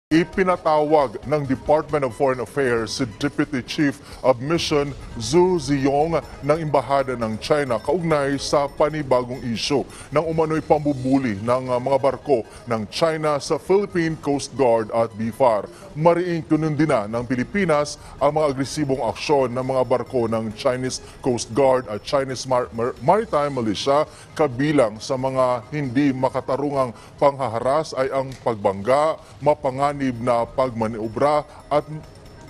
Ipinatawag ng Department of Foreign Affairs si Deputy Chief of Mission Zhu Ziyong ng Embahada ng China kaugnay sa panibagong isyu ng umano'y pambubuli ng mga barko ng China sa Philippine Coast Guard at BFAR. Mariing kinundina ng Pilipinas ang mga agresibong aksyon ng mga barko ng Chinese Coast Guard at Chinese Maritime Militia. Kabilang sa mga hindi makatarungang panghaharas ay ang pagbangga, mapanganib na pagmaniobra at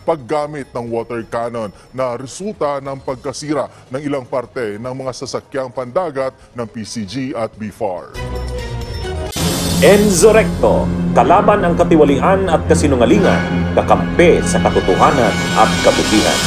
paggamit ng water cannon na resulta ng pagkasira ng ilang parte ng mga sasakyang pandagat ng PCG at BFAR. Enzo Recto, kalaban ang katiwalian at kasinungalingan, kakampi sa katotohanan at kabutihan.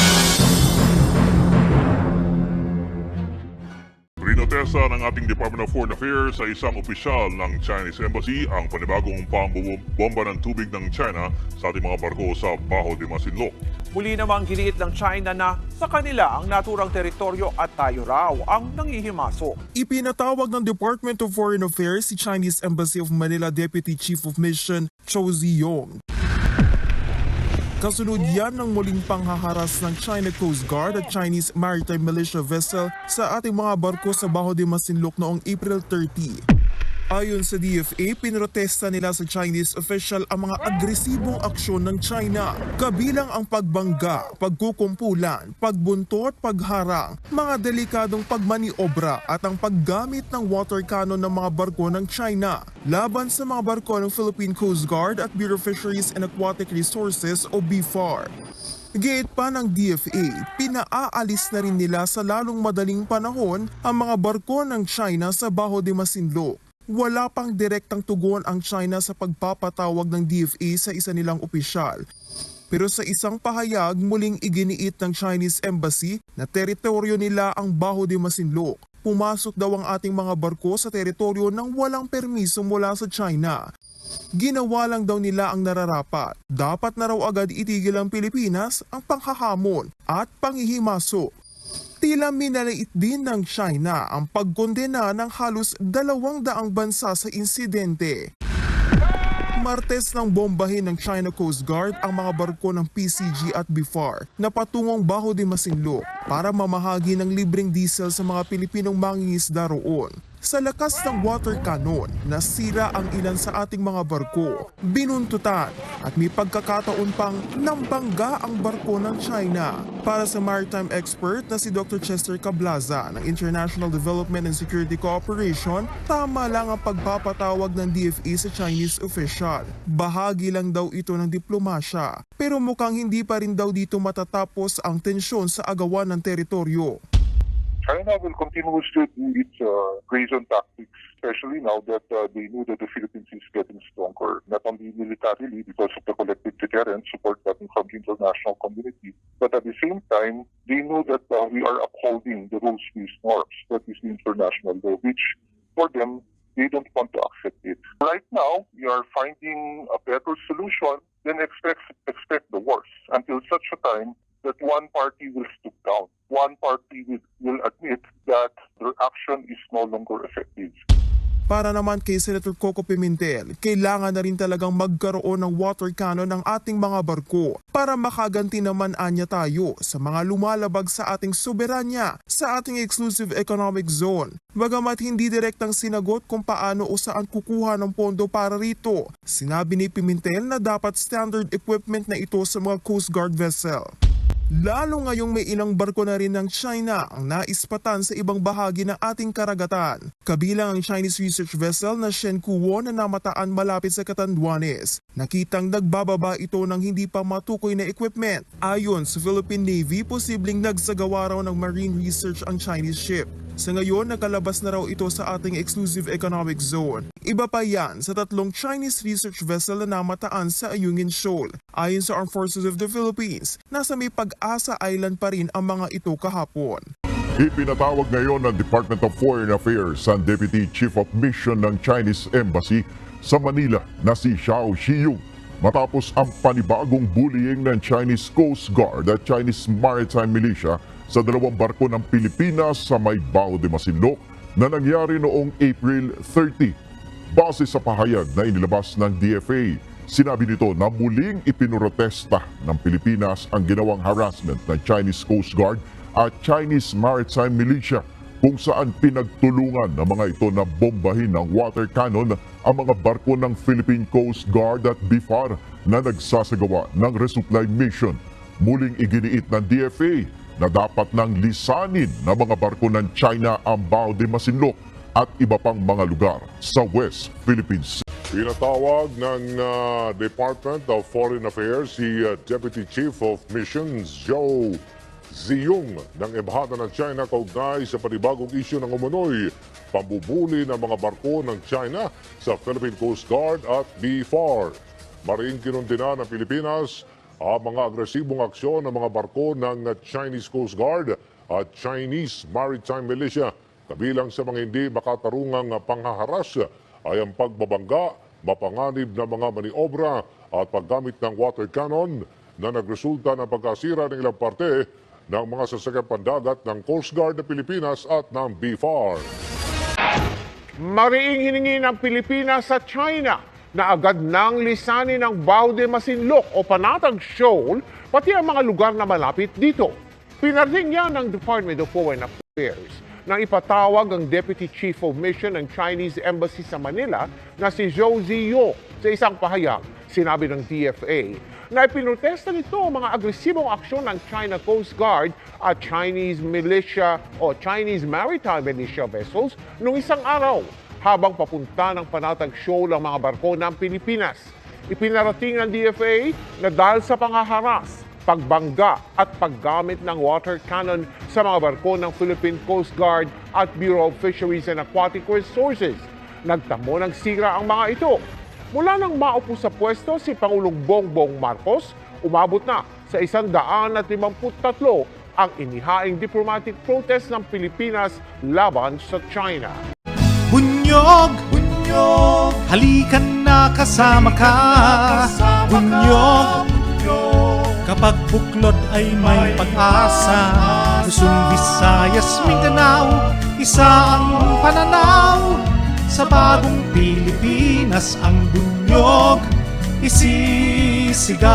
Rinotesa ng ating Department of Foreign Affairs sa isang opisyal ng Chinese Embassy ang panibagong pambomba ng tubig ng China sa ating mga barko sa Baho de Masinloc. Muli namang giniit ng China na sa kanila ang naturang teritoryo at tayo raw ang nangihimasok. Ipinatawag ng Department of Foreign Affairs si Chinese Embassy of Manila Deputy Chief of Mission Zhu Ziyong. Kasunod yan ng muling panghaharas ng China Coast Guard at Chinese Maritime Militia vessel sa ating mga barko sa Baho de Masinloc noong April 30. Ayon sa DFA, pinrotesta nila sa Chinese official ang mga agresibong aksyon ng China. Kabilang ang pagbangga, pagkukumpulan, pagbuntot, pagharang, mga delikadong pagmaniobra at ang paggamit ng water cannon ng mga barko ng China laban sa mga barko ng Philippine Coast Guard at Bureau of Fisheries and Aquatic Resources o BFAR. Giit pa ng DFA, pinaaalis na rin nila sa lalong madaling panahon ang mga barko ng China sa Baho de Masinloc. Wala pang direktang tugon ang China sa pagpapatawag ng DFA sa isa nilang opisyal. Pero sa isang pahayag, muling iginiit ng Chinese Embassy na teritoryo nila ang Baho de Masinloc. Pumasok daw ang ating mga barko sa teritoryo nang walang permiso mula sa China. Ginawa lang daw nila ang nararapat. Dapat na raw agad itigil ang Pilipinas ang panghahamon at panghihimasok. Tila minaliit din ng China ang pagkondena ng halos 200 bansa sa insidente. Martes nang bombahin ng China Coast Guard ang mga barko ng PCG at BFAR na patungong Baho de Masinloc para mamahagi ng libreng diesel sa mga Pilipinong mangingisda roon. Sa lakas ng water cannon, nasira ang ilan sa ating mga barko, binuntutan at may pagkakataon pang nambangga ang barko ng China. Para sa maritime expert na si Dr. Chester Cablaza ng International Development and Security Cooperation, tama lang ang pagpapatawag ng DFA sa Chinese official. Bahagi lang daw ito ng diplomasya, pero mukhang hindi pa rin daw dito matatapos ang tensyon sa agawan ng teritoryo. China will continuously do its brazen tactics, especially now that they know that the Philippines is getting stronger, not only militarily because of the collective deterrent support coming from the international community, but at the same time, they know that we are upholding the rules-based norms, that is the international law, which for them, they don't want to accept it. Right now, we are finding a better solution than expect the worst until such a time that one party will stoop down. One party will admit that their action is no longer effective. Para naman kay Senator Coco Pimentel, kailangan na rin talagang magkaroon ng water cannon ng ating mga barko para makaganti naman anya tayo sa mga lumalabag sa ating soberanya sa ating exclusive economic zone. Bagamat hindi direktang sinagot kung paano o saan kukuha ng pondo para rito, sinabi ni Pimentel na dapat standard equipment na ito sa mga Coast Guard vessel. Lalo ngayong may ilang barko na rin ng China ang naispatan sa ibang bahagi ng ating karagatan. Kabilang ang Chinese research vessel na Shenkuo na namataan malapit sa Catanduanes. Nakitang nagbababa ito ng hindi pa matukoy na equipment. Ayon sa Philippine Navy, posibleng nagsagawa raw ng marine research ang Chinese ship. Sa ngayon, nakalabas na raw ito sa ating exclusive economic zone. Iba pa yan sa 3 Chinese research vessel na namataan sa Ayungin Shoal. Ayon sa Armed Forces of the Philippines, nasa may Pag-asa Island pa rin ang mga ito kahapon. Ipinatawag ngayon ng Department of Foreign Affairs ang Deputy Chief of Mission ng Chinese Embassy sa Manila na si Xiao Shiyong matapos ang panibagong bullying ng Chinese Coast Guard at Chinese Maritime Militia sa 2 barko ng Pilipinas sa may Baho de Masinloc na nangyari noong April 30. Base sa pahayag na inilabas ng DFA, Sinabi nito na muling ipinurotesta ng Pilipinas ang ginawang harassment ng Chinese Coast Guard at Chinese Maritime Militia kung saan pinagtulungan ng mga ito na bombahin ng water cannon ang mga barko ng Philippine Coast Guard at BIFAR na nagsasagawa ng resupply mission. Muling iginiit ng DFA na dapat nang lisanin ng mga barko ng China ang Bao de Masinloc at iba pang mga lugar sa West Philippines. Pinatawag ng Department of Foreign Affairs si Deputy Chief of Missions Zhou Ziyong ng Embahada ng China kaugnay sa panibagong isyu ng umunoy pambubuli ng mga barko ng China sa Philippine Coast Guard at BFAR. Maring kinundina ng Pilipinas ang mga agresibong aksyon ng mga barko ng Chinese Coast Guard at Chinese Maritime Militia. Kabilang sa mga hindi makatarungang panghaharas ay ang pagbabangga, mapanganib na mga maniobra at paggamit ng water cannon na nagresulta ng pagkasira ng ilang parte ng mga sasakyan pandagat ng Coast Guard ng Pilipinas at ng BFAR. Mariing hiningi ng Pilipinas sa China na agad nang lisanin ng Bao de Masinloc o Panatag Shoal, pati ang mga lugar na malapit dito. Pinarating yan ng Department of Foreign Affairs nang ipatawag ang Deputy Chief of Mission ng Chinese Embassy sa Manila na si Zhou Ziyong. Sa isang pahayag, sinabi ng DFA na ipinrotesta nito ang mga agresibong aksyon ng China Coast Guard at Chinese militia o Chinese Maritime Militia vessels noong isang araw habang papunta ng Panatag Shoal ang mga barko ng Pilipinas. Ipinarating ng DFA na dahil sa panghaharas, pagbangga at paggamit ng water cannon sa mga barko ng Philippine Coast Guard at Bureau of Fisheries and Aquatic Resources. Nagtamo ng sira ang mga ito. Mula nang maupo sa pwesto si Pangulong Bongbong Marcos, umabot na sa 153 ang inihaing diplomatic protest ng Pilipinas laban sa China. Bunyog, bunyog, halikan na kasama ka. Bunyog, kapag buklod ay may pag-asa. Luzon, Visayas, Mindanao, isa ang pananaw. Sa bagong Pilipinas ang bunyog isisigaw.